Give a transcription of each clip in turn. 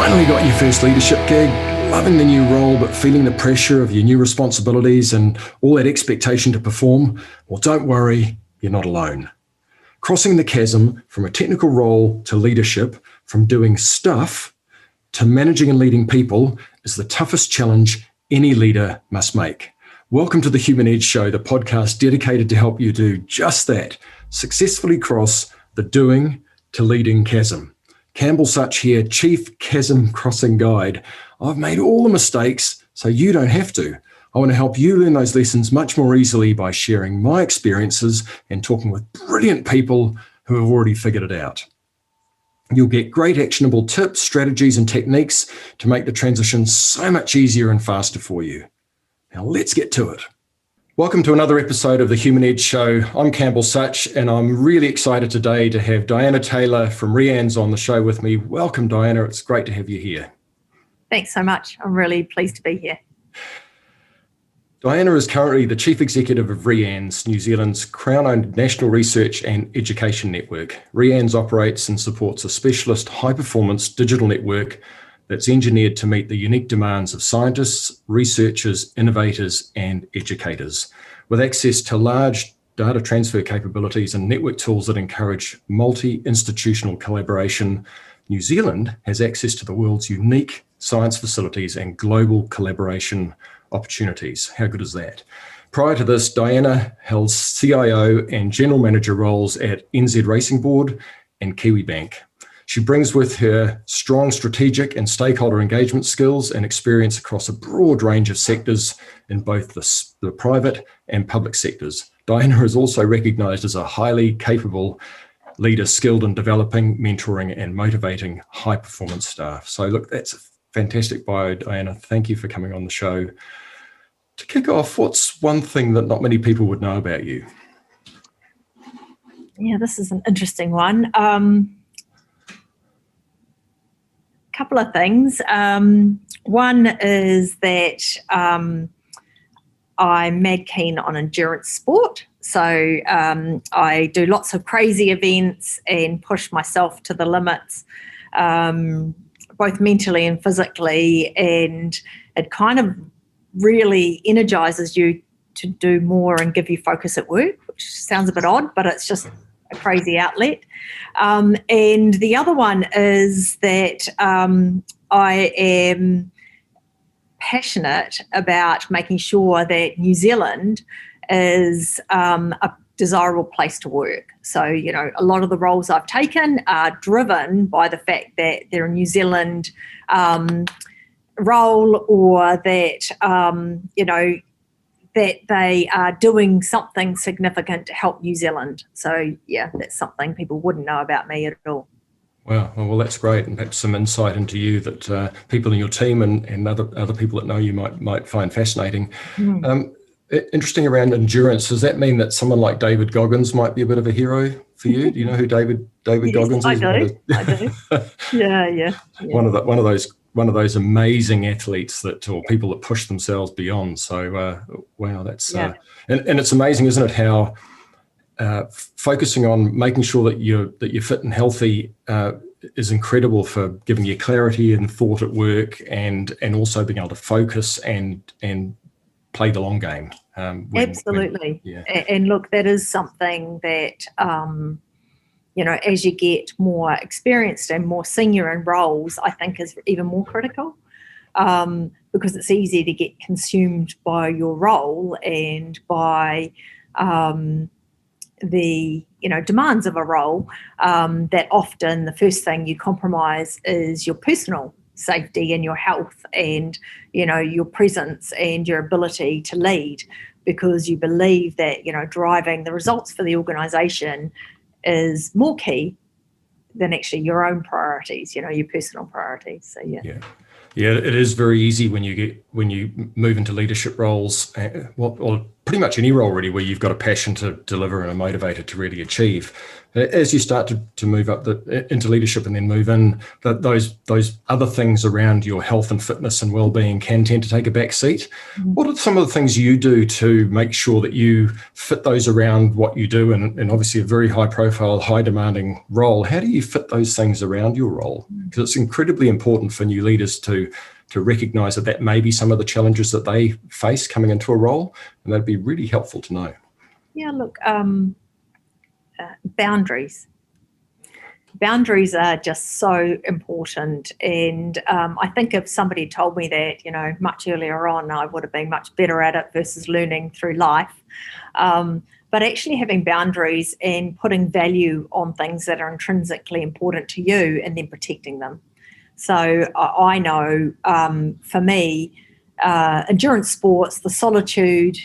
Finally got your first leadership gig, loving the new role, but feeling the pressure of your new responsibilities and all that expectation to perform? Well, don't worry, you're not alone. Crossing the chasm from a technical role to leadership, from doing stuff to managing and leading people, is the toughest challenge any leader must make. Welcome to the Human Edge Show, the podcast dedicated to help you do just that, successfully cross the doing to leading chasm. Campbell Such here, Chief Chasm Crossing Guide. I've made all the mistakes so you don't have to. I want to help you learn those lessons much more easily by sharing my experiences and talking with brilliant people who have already figured it out. You'll get great actionable tips, strategies, and techniques to make the transition so much easier and faster for you. Now let's get to it. Welcome to another episode of the Human Edge Show. I'm Campbell Such, and I'm really excited today to have Diana Taylor from Reans on the show with me. Welcome, Diana. It's great to have you here. Thanks so much. I'm really pleased to be here. Diana is currently the Chief Executive of Reans, New Zealand's Crown-owned national research and education network. Reans operates and supports a specialist high-performance digital network that's engineered to meet the unique demands of scientists, researchers, innovators, and educators. With access to large data transfer capabilities and network tools that encourage multi-institutional collaboration, New Zealand has access to the world's unique science facilities and global collaboration opportunities. How good is that? Prior to this, Diana held CIO and General Manager roles at NZ Racing Board and Kiwibank. She brings with her strong strategic and stakeholder engagement skills and experience across a broad range of sectors in both the private and public sectors. Diana is also recognised as a highly capable leader skilled in developing, mentoring, and motivating high-performance staff. So look, that's a fantastic bio, Diana. Thank you for coming on the show. To kick off, what's one thing that not many people would know about you? Yeah, this is an interesting one. Couple of things. One is that I'm mad keen on endurance sport. So I do lots of crazy events and push myself to the limits, both mentally and physically. And it kind of really energizes you to do more and give you focus at work, which sounds a bit odd, but it's just a crazy outlet. And the other one is that I am passionate about making sure that New Zealand is a desirable place to work. So, you know, a lot of the roles I've taken are driven by the fact that they're a New Zealand role, or that, that they are doing something significant to help New Zealand. So, yeah, that's something people wouldn't know about me at all. Wow, well, that's great, and perhaps some insight into you that people in your team and other people that know you might find fascinating. Interesting around endurance, does that mean that someone like David Goggins might be a bit of a hero for you? Do you know who David Yes, Goggins is? I do. Yeah. One of those amazing athletes or people that push themselves beyond. So, wow, that's and it's amazing, isn't it? How focusing on making sure that you're fit and healthy is incredible for giving you clarity and thought at work, and also being able to focus and play the long game. Absolutely. And look, that is something that as you get more experienced and more senior in roles, I think is even more critical, because it's easy to get consumed by your role and by the demands of a role, that often the first thing you compromise is your personal safety and your health and your presence and your ability to lead, because you believe that driving the results for the organisation is more key than actually your own priorities, your personal priorities. So yeah, it is very easy when you move into leadership roles, or pretty much any role really where you've got a passion to deliver and a motivator to really achieve. As you start to move up into leadership and then move in, those other things around your health and fitness and well-being can tend to take a back seat. What are some of the things you do to make sure that you fit those around what you do, and obviously a very high profile, high demanding role? How do you fit those things around your role? Because it's incredibly important for new leaders to recognize that may be some of the challenges that they face coming into a role, and that'd be really helpful to know. Yeah, look, boundaries. Boundaries are just so important. And I think if somebody told me that, much earlier on, I would have been much better at it versus learning through life. But actually having boundaries and putting value on things that are intrinsically important to you and then protecting them. So I know for me, endurance sports, the solitude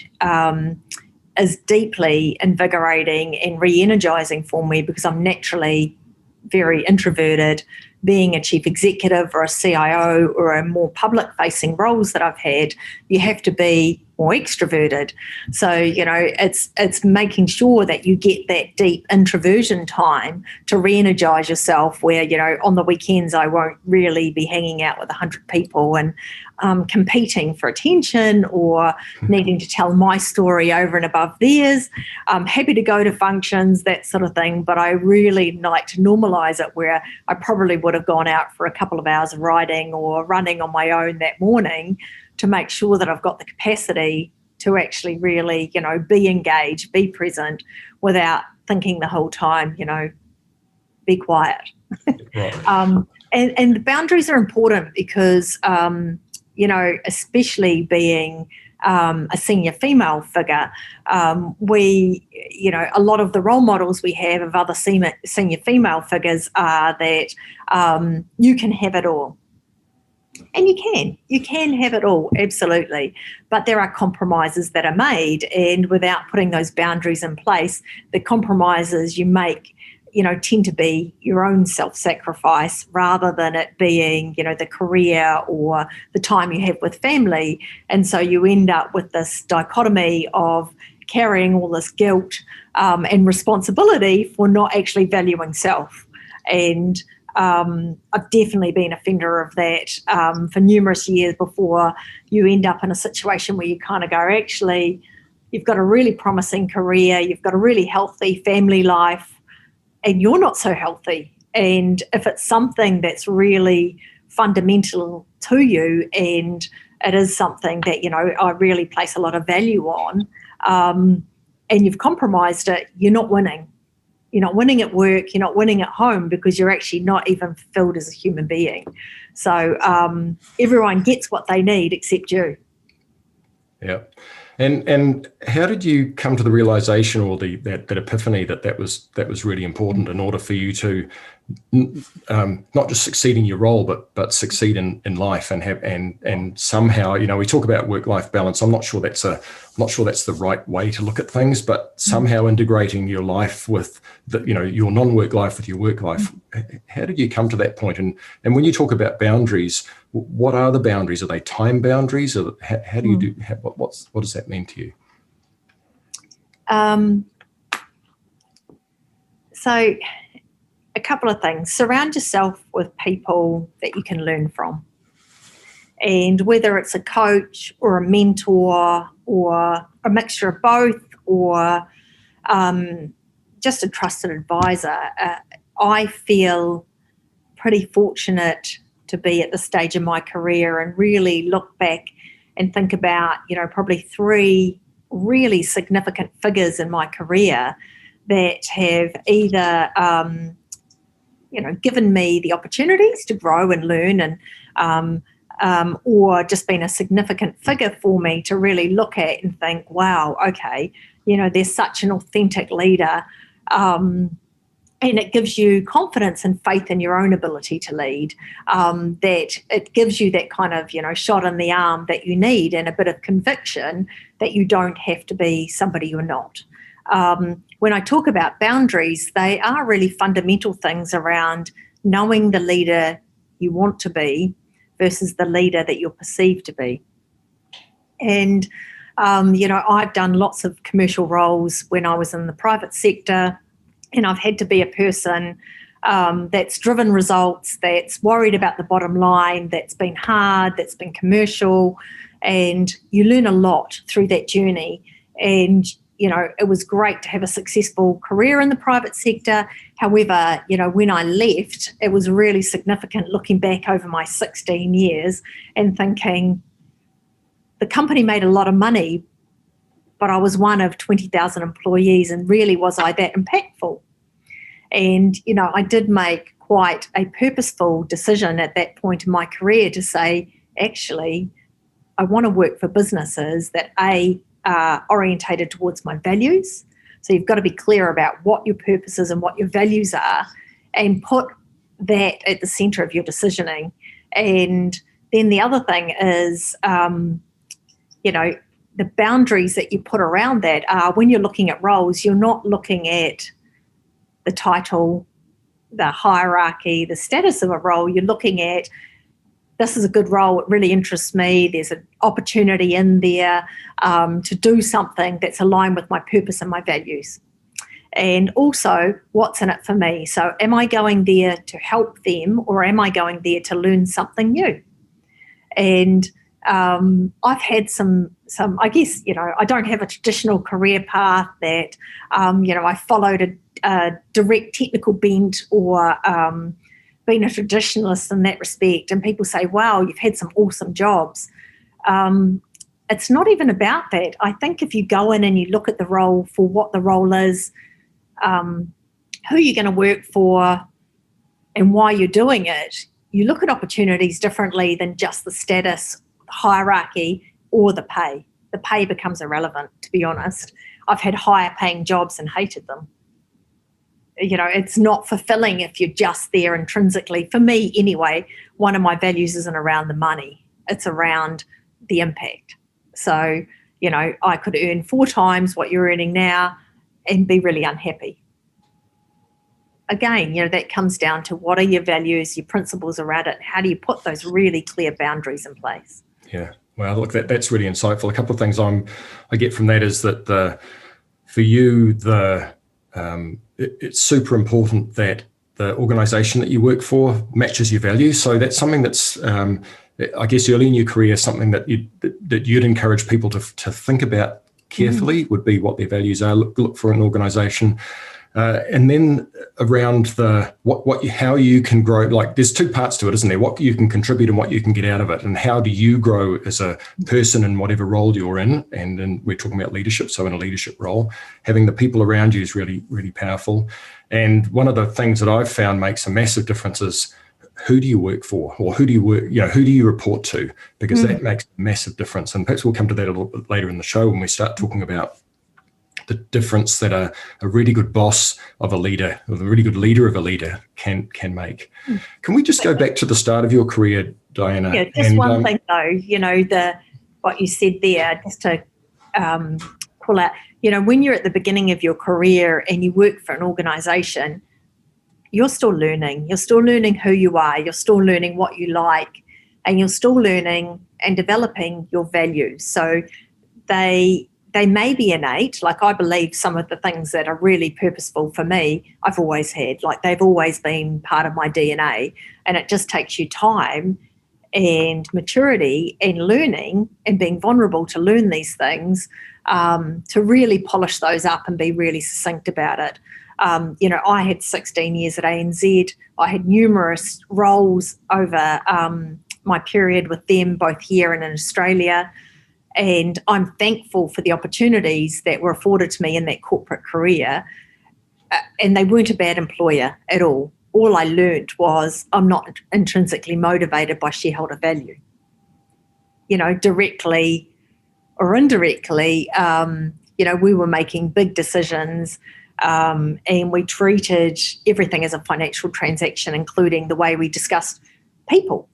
is deeply invigorating and re-energizing for me because I'm naturally very introverted. Being a chief executive or a CIO or a more public-facing roles that I've had, you have to be more extroverted. So, it's making sure that you get that deep introversion time to re-energize yourself where, on the weekends I won't really be hanging out with 100 people and competing for attention or needing to tell my story over and above theirs. I'm happy to go to functions, that sort of thing, but I really like to normalize it where I probably would have gone out for a couple of hours of riding or running on my own that morning to make sure that I've got the capacity to actually really, be engaged, be present without thinking the whole time, be quiet. Right. And the boundaries are important because, especially being a senior female figure, we, a lot of the role models we have of other senior female figures are that you can have it all. And you can have it all, absolutely. But there are compromises that are made, and without putting those boundaries in place, the compromises you make, tend to be your own self-sacrifice rather than it being, the career or the time you have with family. And so you end up with this dichotomy of carrying all this guilt and responsibility for not actually valuing self. And I've definitely been a offender of that for numerous years before you end up in a situation where you kind of go, actually, you've got a really promising career, you've got a really healthy family life, and you're not so healthy. And if it's something that's really fundamental to you and it is something that, I really place a lot of value on, and you've compromised it, you're not winning. You're not winning at work, you're not winning at home because you're actually not even fulfilled as a human being. So everyone gets what they need except you. Yeah. And how did you come to the realization or that epiphany that was really important in order for you to not just succeed in your role, but succeed in life and somehow, we talk about work-life balance. I'm not sure that's the right way to look at things, but somehow integrating your life with your non-work life with your work life. How did you come to that point? And when you talk about boundaries, what are the boundaries? Are they time boundaries? Or how do you do? What does that mean to you? So a couple of things. Surround yourself with people that you can learn from. And whether it's a coach or a mentor or a mixture of both or just a trusted advisor, I feel pretty fortunate to be at this stage in my career and really look back and think about, probably 3 really significant figures in my career that have either given me the opportunities to grow and learn and or just been a significant figure for me to really look at and think, wow, okay, there's such an authentic leader, and it gives you confidence and faith in your own ability to lead, that it gives you that kind of, shot in the arm that you need and a bit of conviction that you don't have to be somebody you're not. When I talk about boundaries, they are really fundamental things around knowing the leader you want to be versus the leader that you're perceived to be. And I've done lots of commercial roles when I was in the private sector, and I've had to be a person that's driven results, that's worried about the bottom line, that's been hard, that's been commercial, and you learn a lot through that journey. And it was great to have a successful career in the private sector. However, when I left, it was really significant looking back over my 16 years and thinking the company made a lot of money, but I was one of 20,000 employees, and really was I that impactful? And, I did make quite a purposeful decision at that point in my career to say, actually, I want to work for businesses that are orientated towards my values. So you've got to be clear about what your purpose is and what your values are, and put that at the centre of your decisioning. And then the other thing is, the boundaries that you put around that are, when you're looking at roles, you're not looking at the title, the hierarchy, the status of a role. You're looking at, this is a good role, it really interests me, there's an opportunity in there to do something that's aligned with my purpose and my values. And also, what's in it for me? So am I going there to help them, or am I going there to learn something new? And I've had some, I guess, I don't have a traditional career path that, I followed a direct technical bent, or been a traditionalist in that respect. And people say, wow, you've had some awesome jobs. It's not even about that. I think if you go in and you look at the role for what the role is, who you're going to work for, and why you're doing it, you look at opportunities differently than just the status, the hierarchy, or the pay. The pay becomes irrelevant, to be honest. I've had higher paying jobs and hated them. It's not fulfilling if you're just there intrinsically. For me, anyway, one of my values isn't around the money. It's around the impact. So, I could earn 4 times what you're earning now and be really unhappy. Again, that comes down to, what are your values, your principles around it? How do you put those really clear boundaries in place? Yeah. Well, look, that's really insightful. A couple of things I get from that is that for you, it's super important that the organisation that you work for matches your values. So that's something that's, I guess, early in your career, something that you'd encourage people to think about carefully, would be what their values are. Look for an organisation. And then around how you can grow, like there's 2 parts to it, isn't there? What you can contribute and what you can get out of it, and how do you grow as a person in whatever role you're in. And then we're talking about leadership. So in a leadership role, having the people around you is really, really powerful. And one of the things that I've found makes a massive difference is, who do you work for, or who do you report to? Because that makes a massive difference. And perhaps we'll come to that a little bit later in the show when we start talking about the difference that a really good boss of a leader, or a really good leader of a leader can make. Can we just go back to the start of your career, Diana? Yeah, just one thing though, what you said there, just to pull out, when you're at the beginning of your career and you work for an organisation, you're still learning. You're still learning who you are. You're still learning what you like, and you're still learning and developing your values. So they may be innate. Like, I believe some of the things that are really purposeful for me, I've always had. Like, they've always been part of my DNA, and it just takes you time and maturity and learning and being vulnerable to learn these things, to really polish those up and be really succinct about it. I had 16 years at ANZ. I had numerous roles over my period with them, both here and in Australia. And I'm thankful for the opportunities that were afforded to me in that corporate career. And they weren't a bad employer at all. All I learned was, I'm not intrinsically motivated by shareholder value. Directly or indirectly, we were making big decisions, and we treated everything as a financial transaction, including the way we discussed people.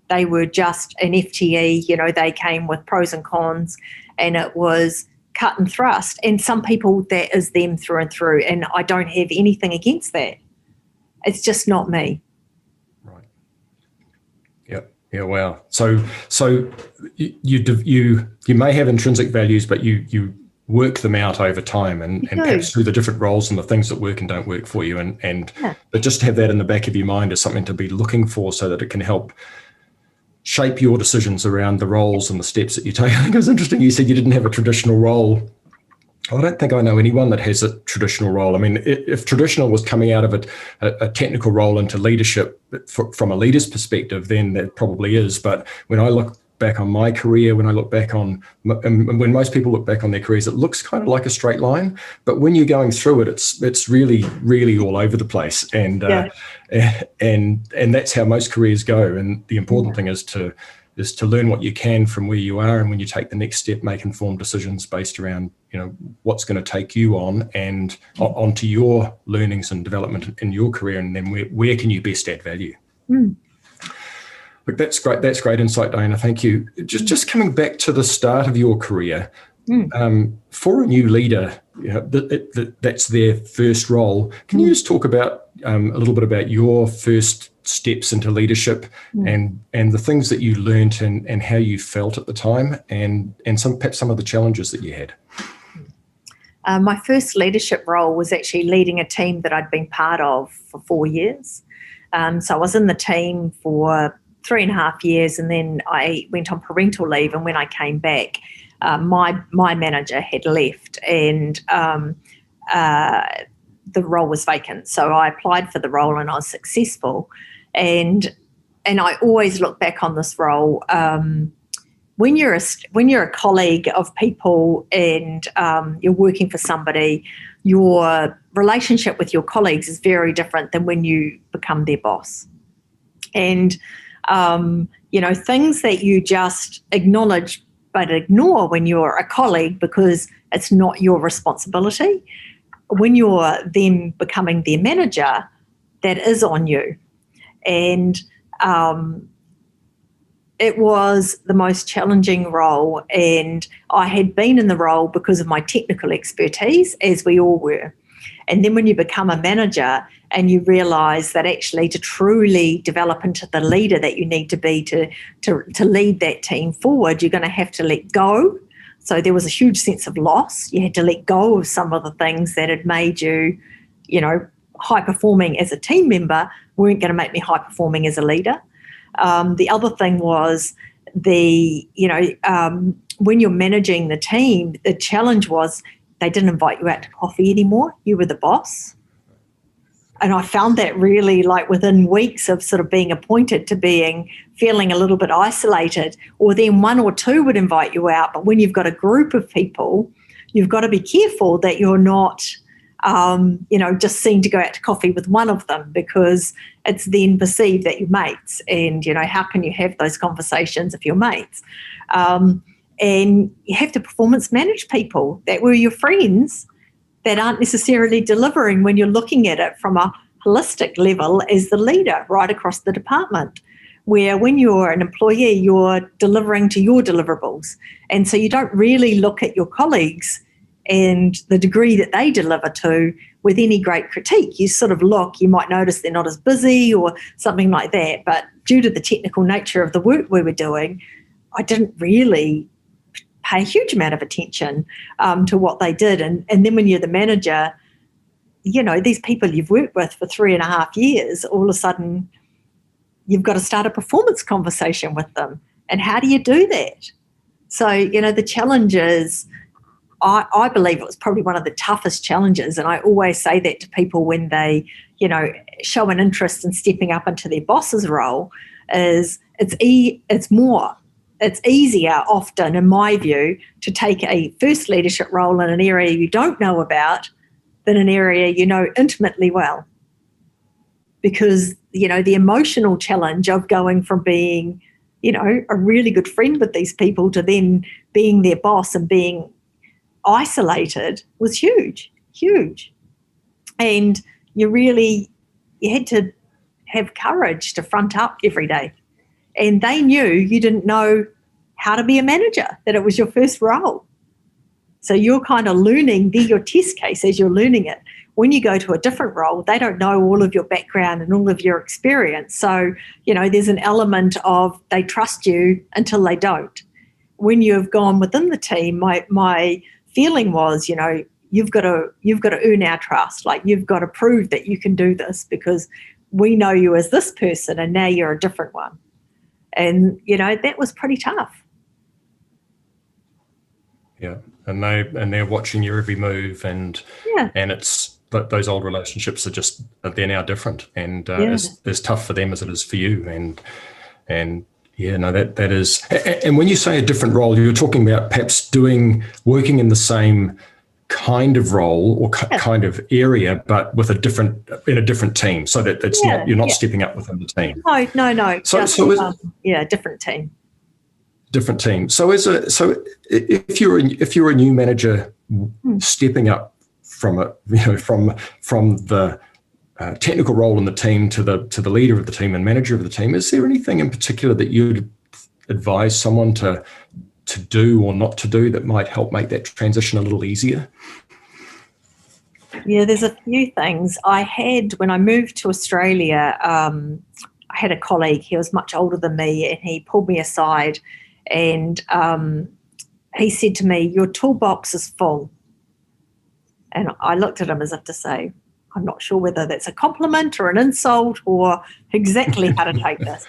They were just an FTE, they came with pros and cons, and it was cut and thrust. And some people, that is them through and through, and I don't have anything against that. It's just not me. Right. Yep. Yeah, wow. So you may have intrinsic values, but you work them out over time, and perhaps through the different roles and the things that work and don't work for you, but just to have that in the back of your mind is something to be looking for, so that it can help shape your decisions around the roles and the steps that you take. I think it was interesting you said you didn't have a traditional role. I don't think I know anyone that has a traditional role. I mean, if traditional was coming out of a technical role into leadership from a leader's perspective, then that probably is. But when I look back on my career, when I look back on, and when most people look back on their careers, it looks kind of like a straight line. But when you're going through it, it's really, really all over the place. And that's how most careers go. And the important thing is to learn what you can from where you are, and when you take the next step, make informed decisions based around, what's going to take you on and onto your learnings and development in your career, and then where can you best add value. Look, that's great. That's great insight, Diana. Thank you. Just coming back to the start of your career, for a new leader, that's their first role. Can you just talk about a little bit about your first steps into leadership and the things that you learned and how you felt at the time, and perhaps some of the challenges that you had? My first leadership role was actually leading a team that I'd been part of for 4 years. So I was in the team for 3.5 years, and then I went on parental leave. And when I came back, my manager had left, and the role was vacant. So I applied for the role, and I was successful. And I always look back on this role. When you're a colleague of people and you're working for somebody, your relationship with your colleagues is very different than when you become their boss. And things that you just acknowledge but ignore when you're a colleague because it's not your responsibility. When you're then becoming their manager, that is on you. And it was the most challenging role, and I had been in the role because of my technical expertise, as we all were. And then when you become a manager and you realise that actually to truly develop into the leader that you need to be to lead that team forward, you're going to have to let go. So there was a huge sense of loss. You had to let go of some of the things that had made you, high performing as a team member, weren't going to make me high performing as a leader. The other thing was when you're managing the team, the challenge was they didn't invite you out to coffee anymore. You were the boss. And I found that really, like, within weeks of sort of being appointed to feeling a little bit isolated, or then one or two would invite you out. But when you've got a group of people, you've got to be careful that you're not, just seen to go out to coffee with one of them, because it's then perceived that you're mates. And, how can you have those conversations if you're mates? And you have to performance manage people that were your friends that aren't necessarily delivering when you're looking at it from a holistic level as the leader right across the department, where when you're an employee, you're delivering to your deliverables. And so you don't really look at your colleagues and the degree that they deliver to with any great critique. You sort of look, you might notice they're not as busy or something like that. But due to the technical nature of the work we were doing, I didn't really pay a huge amount of attention to what they did. And then when you're the manager, these people you've worked with for 3.5 years, all of a sudden you've got to start a performance conversation with them. And how do you do that? So, the challenge is, I believe it was probably one of the toughest challenges. And I always say that to people when they, show an interest in stepping up into their boss's role, is it's easier often, in my view, to take a first leadership role in an area you don't know about than an area you know intimately well. Because, the emotional challenge of going from being, a really good friend with these people to then being their boss and being isolated was huge. And you had to have courage to front up every day. And they knew you didn't know how to be a manager, that it was your first role. So you're kind of learning, they're your test case as you're learning it. When you go to a different role, they don't know all of your background and all of your experience. So, there's an element of they trust you until they don't. When you've gone within the team, my feeling was, you've got to earn our trust. Like, you've got to prove that you can do this because we know you as this person and now you're a different one. And, that was pretty tough. Yeah. And they're watching your every move, and it's those old relationships they're now different, and it's as tough for them as it is for you. And that is. And when you say a different role, you're talking about perhaps working in the same kind of role or kind of area, but in a different team, so that it's you're not stepping up within the team. No. Different team. Different team. So if you're a new manager stepping up from the technical role in the team to the leader of the team and manager of the team, is there anything in particular that you'd advise someone to do or not to do that might help make that transition a little easier? Yeah, there's a few things. When I moved to Australia, I had a colleague. He was much older than me, and he pulled me aside. And he said to me, "Your toolbox is full." And I looked at him as if to say, I'm not sure whether that's a compliment or an insult or exactly how to take this.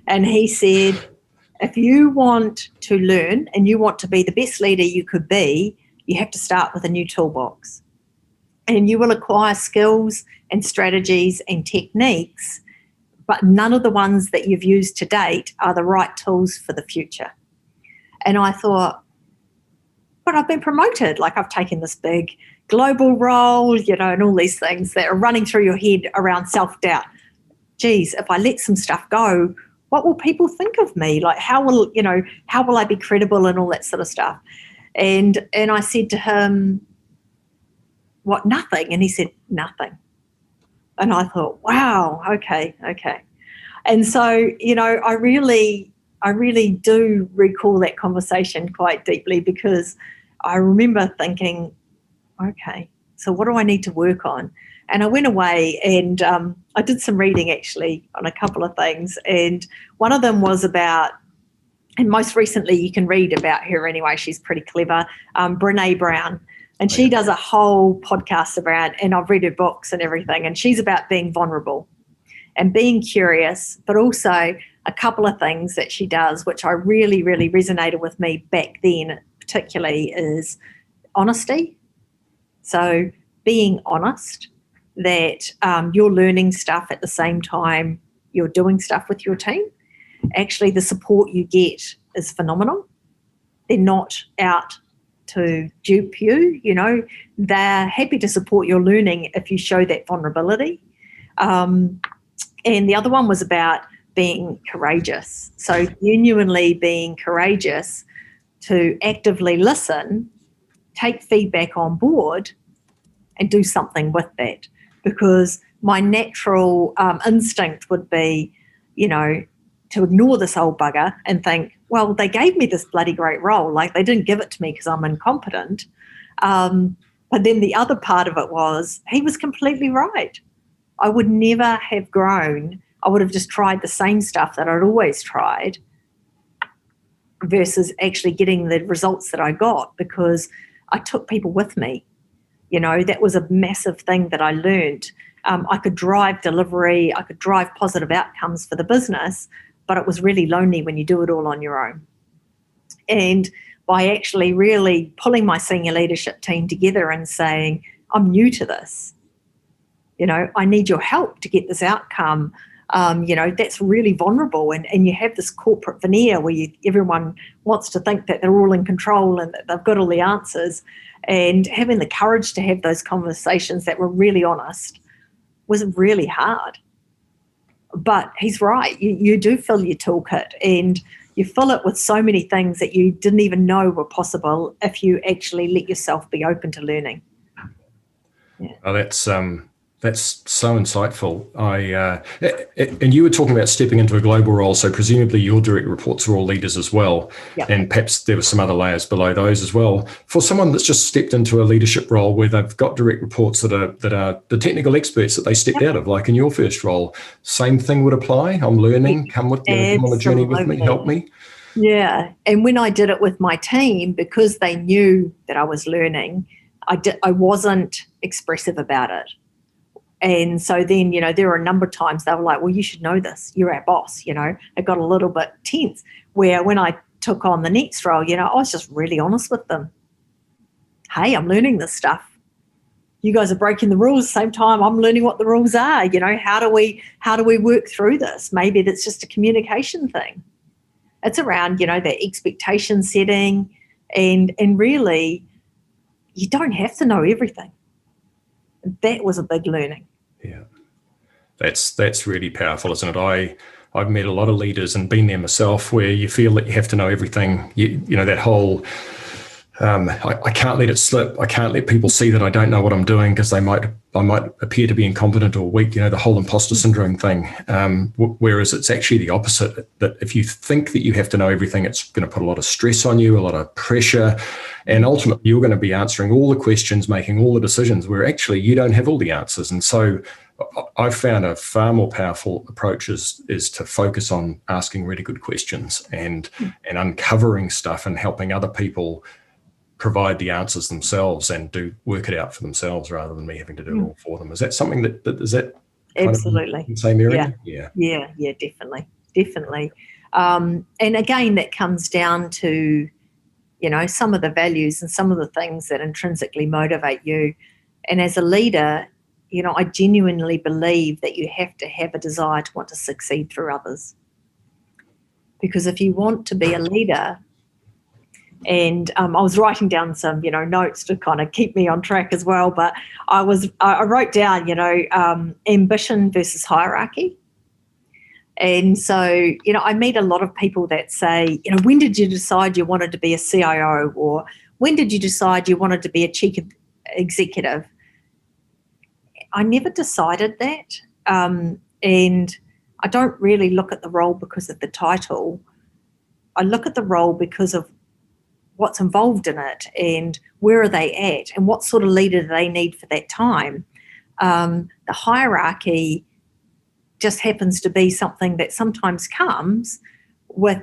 And he said, if you want to learn and you want to be the best leader you could be, you have to start with a new toolbox. And you will acquire skills and strategies and techniques, but none of the ones that you've used to date are the right tools for the future. And I thought, but I've been promoted. Like, I've taken this big global role, and all these things that are running through your head around self-doubt. Geez, if I let some stuff go, what will people think of me? Like, how will I be credible and all that sort of stuff? And I said to him, what, nothing? And he said, nothing. And I thought, wow, okay. And so, I really do recall that conversation quite deeply, because I remember thinking, okay, so what do I need to work on? And I went away and I did some reading actually on a couple of things. And one of them was about, and most recently you can read about her anyway, she's pretty clever, Brené Brown. And she does a whole podcast about, and I've read her books and everything, and she's about being vulnerable and being curious, but also a couple of things that she does, which I really, really resonated with me back then, particularly, is honesty. So being honest that you're learning stuff at the same time you're doing stuff with your team. Actually, the support you get is phenomenal. They're not out to dupe you, they're happy to support your learning if you show that vulnerability. And the other one was about being courageous. So genuinely being courageous to actively listen, take feedback on board and do something with that. Because my natural instinct would be, to ignore this old bugger and think, well, they gave me this bloody great role. Like, they didn't give it to me because I'm incompetent. But then the other part of it was, he was completely right. I would never have grown. I would have just tried the same stuff that I'd always tried versus actually getting the results that I got, because I took people with me. That was a massive thing that I learned. I could drive delivery, I could drive positive outcomes for the business, but it was really lonely when you do it all on your own. And by actually really pulling my senior leadership team together and saying, I'm new to this, I need your help to get this outcome. That's really vulnerable. And you have this corporate veneer where everyone wants to think that they're all in control and that they've got all the answers. And having the courage to have those conversations that were really honest was really hard. But he's right. You do fill your toolkit, and you fill it with so many things that you didn't even know were possible if you actually let yourself be open to learning. Yeah. Well, that's That's so insightful. And you were talking about stepping into a global role, so presumably your direct reports are all leaders as well, Yep. and perhaps there were some other layers below those as well. For someone that's just stepped into a leadership role where they've got direct reports that are the technical experts that they stepped out of, like in your first role, same thing would apply. I'm learning. Come on the journey with me. Help me. Yeah, and when I did it with my team, because they knew that I was learning, I wasn't expressive about it. And so then, there were a number of times they were like, well, you should know this. You're our boss, It got a little bit tense, where when I took on the next role, I was just really honest with them. Hey, I'm learning this stuff. You guys are breaking the rules at the same time. I'm learning what the rules are. How do we work through this? Maybe that's just a communication thing. It's around, that expectation setting, and really, you don't have to know everything. That was a big learning. Yeah, that's really powerful, isn't it? I've met a lot of leaders and been there myself, where you feel that you have to know everything. That whole I can't let it slip. I can't let people see that I don't know what I'm doing, because I might appear to be incompetent or weak. The whole imposter syndrome thing. Whereas it's actually the opposite. That if you think that you have to know everything, it's going to put a lot of stress on you, a lot of pressure, and ultimately you're going to be answering all the questions, making all the decisions, where actually you don't have all the answers. And so I've found a far more powerful approach is to focus on asking really good questions and uncovering stuff and helping other people provide the answers themselves and work it out for themselves, rather than me having to do it all for them. Is that something that is that absolutely kind of the same area? Yeah, definitely. And again, that comes down to some of the values and some of the things that intrinsically motivate you. And as a leader, I genuinely believe that you have to have a desire to want to succeed through others, because if you want to be a leader. And I was writing down some, notes to kind of keep me on track as well. But I wrote down, ambition versus hierarchy. And so, I meet a lot of people that say, when did you decide you wanted to be a CIO, or when did you decide you wanted to be a chief executive? I never decided that. And I don't really look at the role because of the title. I look at the role because of what's involved in it, and where are they at, and what sort of leader do they need for that time. The hierarchy just happens to be something that sometimes comes with,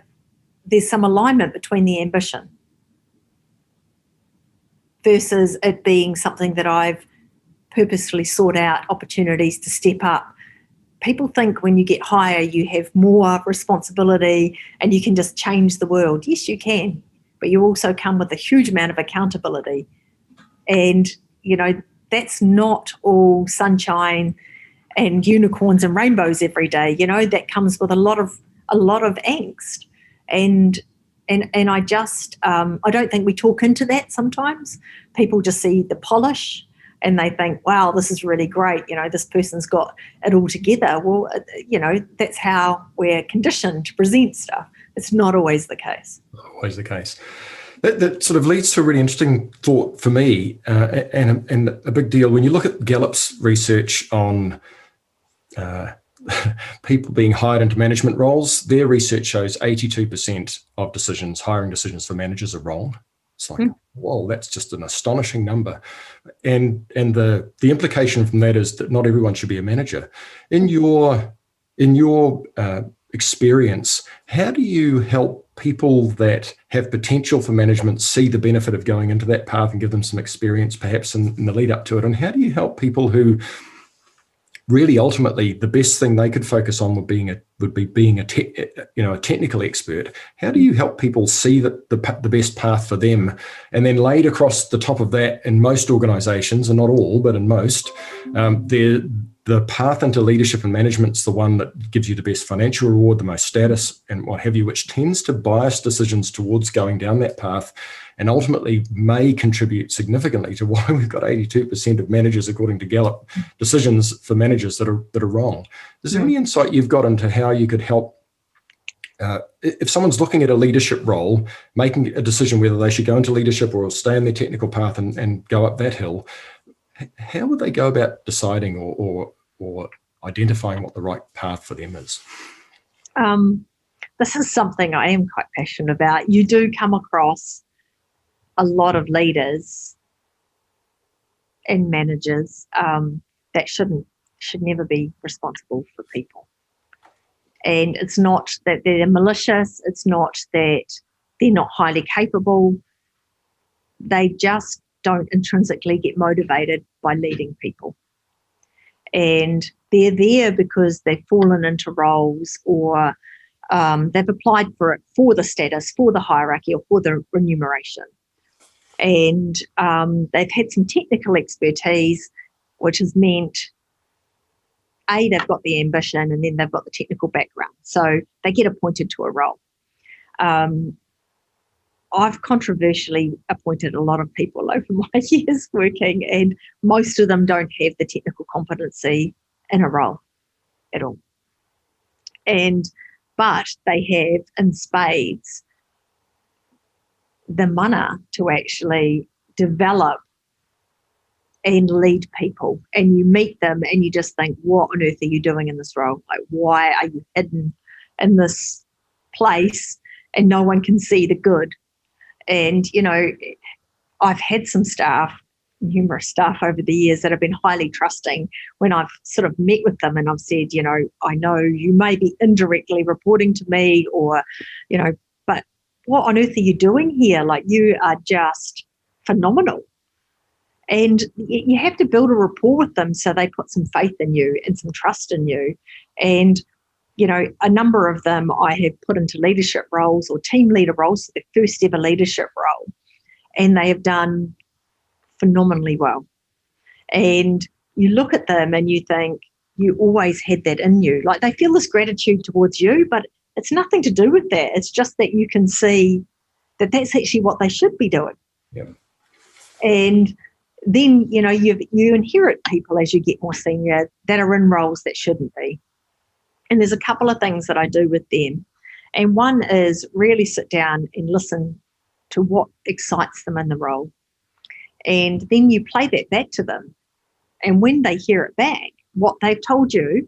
there's some alignment between the ambition versus it being something that I've purposefully sought out opportunities to step up. People think when you get higher, you have more responsibility and you can just change the world. Yes, you can. But you also come with a huge amount of accountability. And, that's not all sunshine and unicorns and rainbows every day. That comes with a lot of angst. And I just, I don't think we talk into that sometimes. People just see the polish and they think, wow, this is really great. This person's got it all together. Well, that's how we're conditioned to present stuff. It's not always the case. Always the case. That sort of leads to a really interesting thought for me, and a big deal. When you look at Gallup's research on people being hired into management roles, their research shows 82% of hiring decisions for managers are wrong. It's like, whoa, that's just an astonishing number. And the implication from that is that not everyone should be a manager. In your experience, how do you help people that have potential for management see the benefit of going into that path and give them some experience perhaps in the lead up to it? And how do you help people who really ultimately the best thing they could focus on would be being a technical expert? How do you help people see the best path for them? And then laid across the top of that, in most organizations, and not all, but in most, the path into leadership and management is the one that gives you the best financial reward, the most status, and what have you, which tends to bias decisions towards going down that path, and ultimately may contribute significantly to why we've got 82% of managers, according to Gallup, decisions for managers that are wrong. Is there any insight you've got into how you could help if someone's looking at a leadership role, making a decision whether they should go into leadership or stay on their technical path and go up that hill? How would they go about deciding or identifying what the right path for them is? This is something I am quite passionate about. You do come across a lot of leaders and managers that should never be responsible for people. And it's not that they're malicious. It's not that they're not highly capable. They just don't intrinsically get motivated by leading people. And they're there because they've fallen into roles or they've applied for it for the status, for the hierarchy, or for the remuneration. And they've had some technical expertise, which has meant, A, they've got the ambition and then they've got the technical background. So they get appointed to a role. I've controversially appointed a lot of people over my years working, and most of them don't have the technical competency in a role at all. But they have in spades the mana to actually develop and lead people. And you meet them and you just think, what on earth are you doing in this role? Like, why are you hidden in this place and no one can see the good? And, I've had some staff, numerous staff over the years that have been highly trusting when I've sort of met with them and I've said, I know you may be indirectly reporting to me or, but what on earth are you doing here? Like, you are just phenomenal. And you have to build a rapport with them so they put some faith in you and some trust in you. And, a number of them I have put into leadership roles or team leader roles, their first ever leadership role, and they have done phenomenally well. And you look at them and you think, you always had that in you. Like, they feel this gratitude towards you, but it's nothing to do with that. It's just that you can see that that's actually what they should be doing. Yeah. And then, you inherit people as you get more senior that are in roles that shouldn't be. And there's a couple of things that I do with them. And one is really sit down and listen to what excites them in the role. And then you play that back to them. And when they hear it back, what they've told you,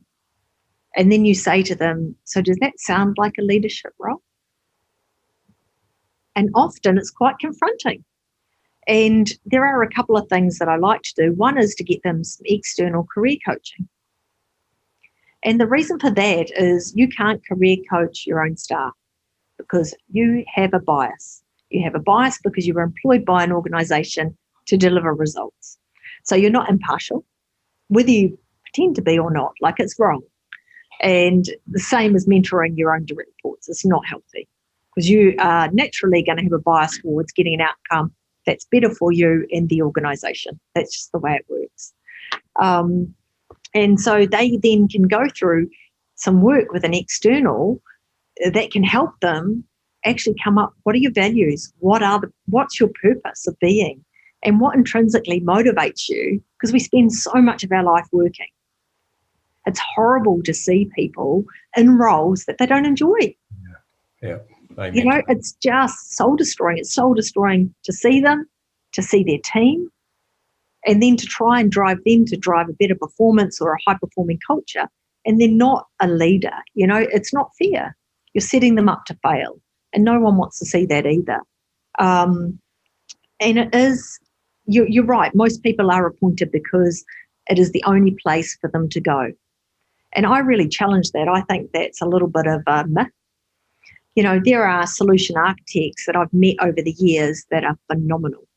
and then you say to them, so does that sound like a leadership role? And often it's quite confronting. And there are a couple of things that I like to do. One is to get them some external career coaching. And the reason for that is you can't career coach your own staff because you have a bias. You have a bias because you were employed by an organisation to deliver results. So you're not impartial, whether you pretend to be or not, like it's wrong. And the same as mentoring your own direct reports. It's not healthy because you are naturally going to have a bias towards getting an outcome that's better for you and the organisation. That's just the way it works. And so they then can go through some work with an external that can help them actually come up, what are your values? What's your purpose of being? And what intrinsically motivates you? Because we spend so much of our life working. It's horrible to see people in roles that they don't enjoy. Yeah. It's just soul destroying. It's soul destroying to see them, to see their team, and then to try and drive them to drive a better performance or a high-performing culture, and they're not a leader. It's not fair. You're setting them up to fail, and no one wants to see that either. And it is, you're right, most people are appointed because it is the only place for them to go. And I really challenge that. I think that's a little bit of a myth. There are solution architects that I've met over the years that are phenomenal.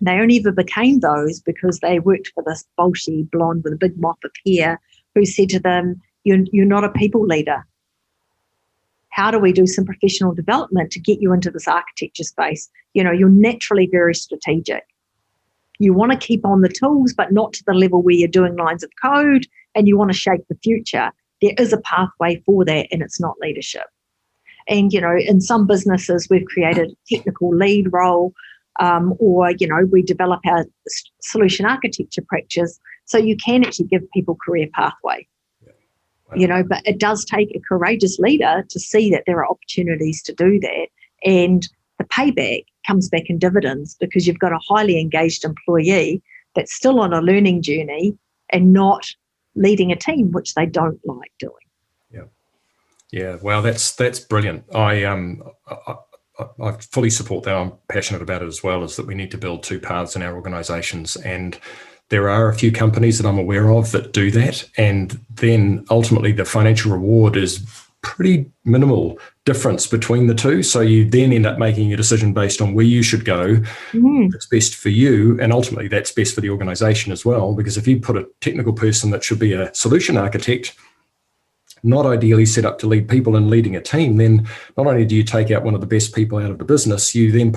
They only ever became those because they worked for this bolshy blonde with a big mop of hair who said to them, you're not a people leader. How do we do some professional development to get you into this architecture space? You're naturally very strategic. You want to keep on the tools, but not to the level where you're doing lines of code, and you want to shape the future. There is a pathway for that, and it's not leadership. And, in some businesses, we've created a technical lead role, or we develop our solution architecture practice so you can actually give people career pathway. But it does take a courageous leader to see that there are opportunities to do that, and the payback comes back in dividends because you've got a highly engaged employee that's still on a learning journey and not leading a team, which they don't like doing. Yeah. Well, that's brilliant. I fully support that. I'm passionate about it as well, is that we need to build two paths in our organizations. And there are a few companies that I'm aware of that do that. And then ultimately the financial reward is pretty minimal difference between the two. So you then end up making a decision based on where you should go. That's best for you. And ultimately that's best for the organization as well. Because if you put a technical person that should be a solution architect, not ideally set up to lead people and leading a team, then not only do you take out one of the best people out of the business, you then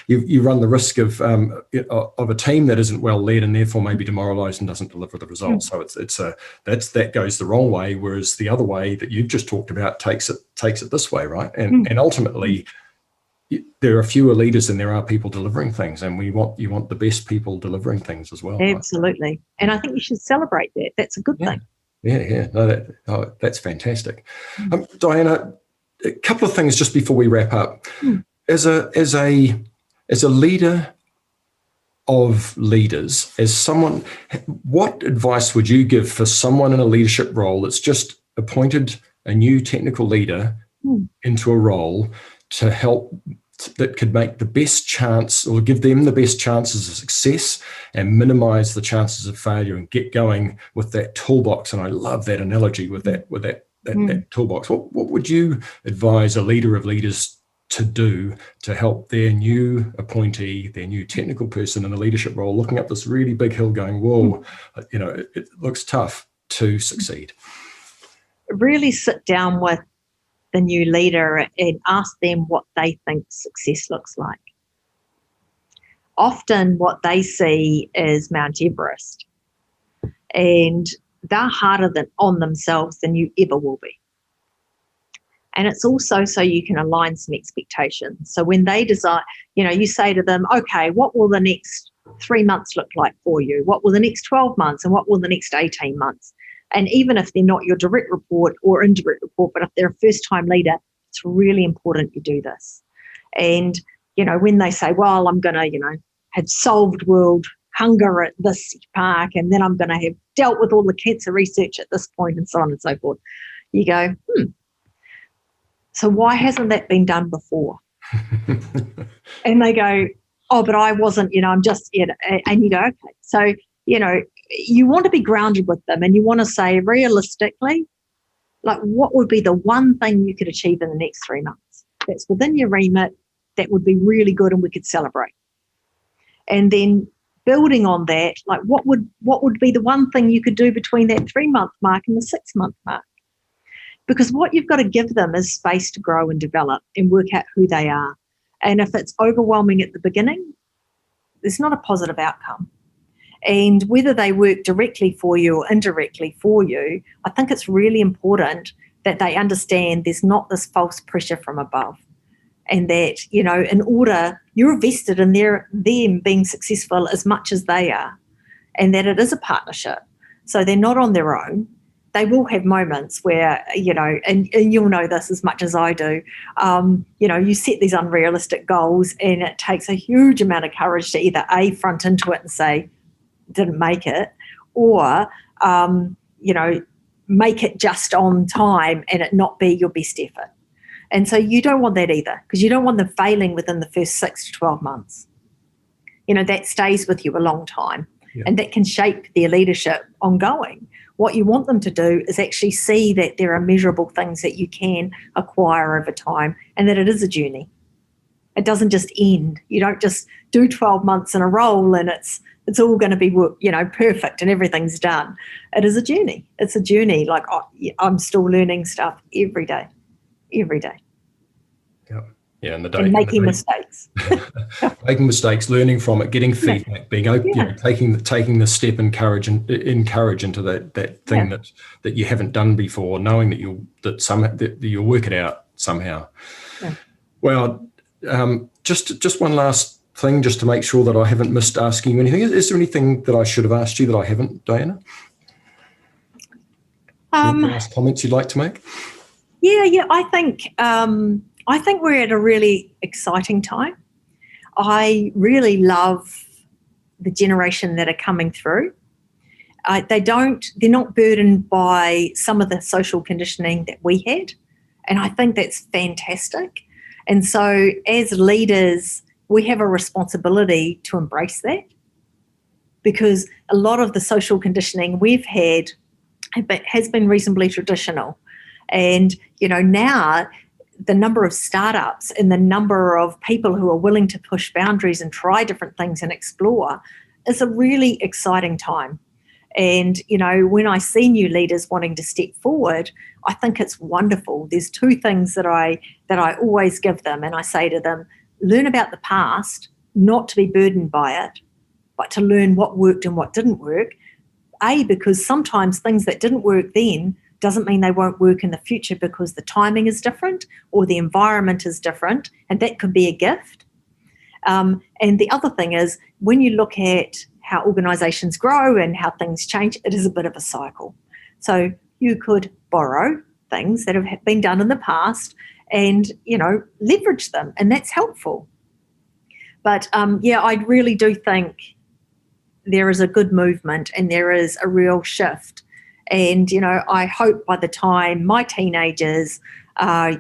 you run the risk of a team that isn't well led and therefore maybe demoralized and doesn't deliver the results. So that goes the wrong way, whereas the other way that you've just talked about takes it this way, right? And ultimately there are fewer leaders than there are people delivering things, and you want the best people delivering things as well. Absolutely, right? And I think you should celebrate that. That's a good thing. Yeah. No, that's fantastic. Diana, a couple of things just before we wrap up. As a leader of leaders, as someone, what advice would you give for someone in a leadership role that's just appointed a new technical leader into a role to help, that could make the best chance or give them the best chances of success and minimize the chances of failure and get going with that toolbox? And I love that analogy with that toolbox. What would you advise a leader of leaders to do to help their new appointee, their new technical person in a leadership role, looking up this really big hill going, whoa, it looks tough, to succeed? Really sit down with the new leader and ask them what they think success looks like. Often what they see is Mount Everest, and they're harder on themselves than you ever will be. And it's also so you can align some expectations. So when they decide, you say to them, okay, what will the next 3 months look like for you? What will the next 12 months and what will the next 18 months? And even if they're not your direct report or indirect report, but if they're a first-time leader, it's really important you do this. And, when they say, well, I'm going to, have solved world hunger at this park, and then I'm going to have dealt with all the cancer research at this point, and so on and so forth, you go, so why hasn't that been done before? And they go, oh, but I wasn't, I'm just, and you go, okay. So, you want to be grounded with them, and you want to say realistically, like, what would be the one thing you could achieve in the next 3 months that's within your remit that would be really good and we could celebrate? And then building on that, like, what would be the one thing you could do between that 3 month mark and the 6 month mark? Because what you've got to give them is space to grow and develop and work out who they are. And if it's overwhelming at the beginning, there's not a positive outcome. And whether they work directly for you or indirectly for you, I think it's really important that they understand there's not this false pressure from above. And that, in order, you're vested in them being successful as much as they are. And that it is a partnership. So they're not on their own. They will have moments where, and you'll know this as much as I do, you set these unrealistic goals, and it takes a huge amount of courage to either A, front into it and say, didn't make it, or make it just on time and it not be your best effort. And so you don't want that either, because you don't want them failing within the first 6 to 12 months. That stays with you a long time, and that can shape their leadership ongoing. What you want them to do is actually see that there are measurable things that you can acquire over time, and that it is a journey. It doesn't just end. You don't just do 12 months in a role and it's all going to be, perfect and everything's done. It is a journey. It's a journey. Like, I'm still learning stuff every day. Yeah, and making mistakes. Making mistakes, learning from it, getting feedback, being open, taking the step and courage into that thing that you haven't done before, knowing that you'll work it out somehow. Yeah. Well, just one last thing, just to make sure that I haven't missed asking you anything. Is there anything that I should have asked you that I haven't, Diana? Any last comments you'd like to make? Yeah. I think we're at a really exciting time. I really love the generation that are coming through. They're not burdened by some of the social conditioning that we had. And I think that's fantastic. And so as leaders, we have a responsibility to embrace that, because a lot of the social conditioning we've had has been reasonably traditional. And, now the number of startups and the number of people who are willing to push boundaries and try different things and explore is a really exciting time. And, when I see new leaders wanting to step forward, I think it's wonderful. There's two things that I always give them, and I say to them, learn about the past, not to be burdened by it, but to learn what worked and what didn't work. Because sometimes things that didn't work then doesn't mean they won't work in the future, because the timing is different or the environment is different, and that could be a gift. And the other thing is, when you look at how organisations grow and how things change, it is a bit of a cycle. So you could borrow things that have been done in the past and, leverage them, and that's helpful. But I really do think there is a good movement and there is a real shift. And, I hope by the time my teenagers are,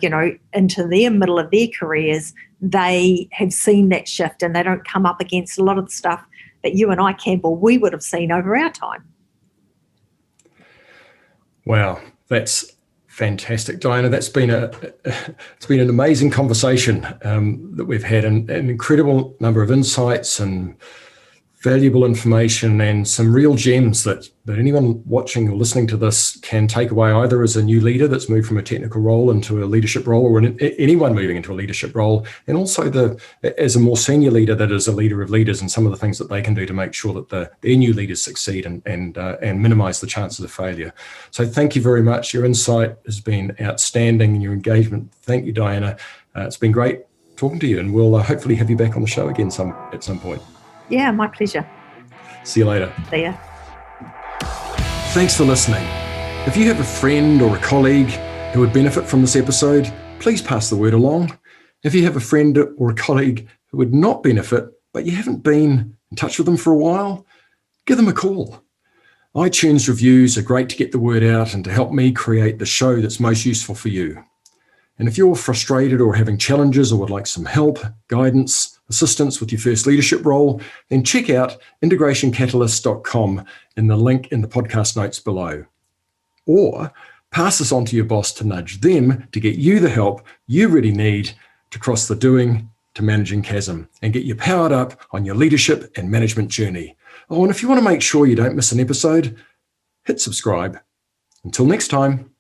into their middle of their careers, they have seen that shift and they don't come up against a lot of the stuff that you and I, Campbell, we would have seen over our time. Wow, that's fantastic, Diana. It's been an amazing conversation that we've had, and an incredible number of insights and valuable information, and some real gems that anyone watching or listening to this can take away, either as a new leader that's moved from a technical role into a leadership role, or anyone moving into a leadership role, and also as a more senior leader that is a leader of leaders, and some of the things that they can do to make sure that their new leaders succeed and minimize the chances of failure. So thank you very much. Your insight has been outstanding, and your engagement. Thank you, Diana. It's been great talking to you, and we'll hopefully have you back on the show again at some point. Yeah, my pleasure. See you later. See ya. Thanks for listening. If you have a friend or a colleague who would benefit from this episode, please pass the word along. If you have a friend or a colleague who would not benefit, but you haven't been in touch with them for a while, give them a call. iTunes reviews are great to get the word out and to help me create the show that's most useful for you. And if you're frustrated or having challenges or would like some help, guidance, assistance with your first leadership role, then check out integrationcatalyst.com in the link in the podcast notes below. Or pass this on to your boss to nudge them to get you the help you really need to cross the doing to managing chasm and get you powered up on your leadership and management journey. Oh, and if you want to make sure you don't miss an episode, hit subscribe. Until next time.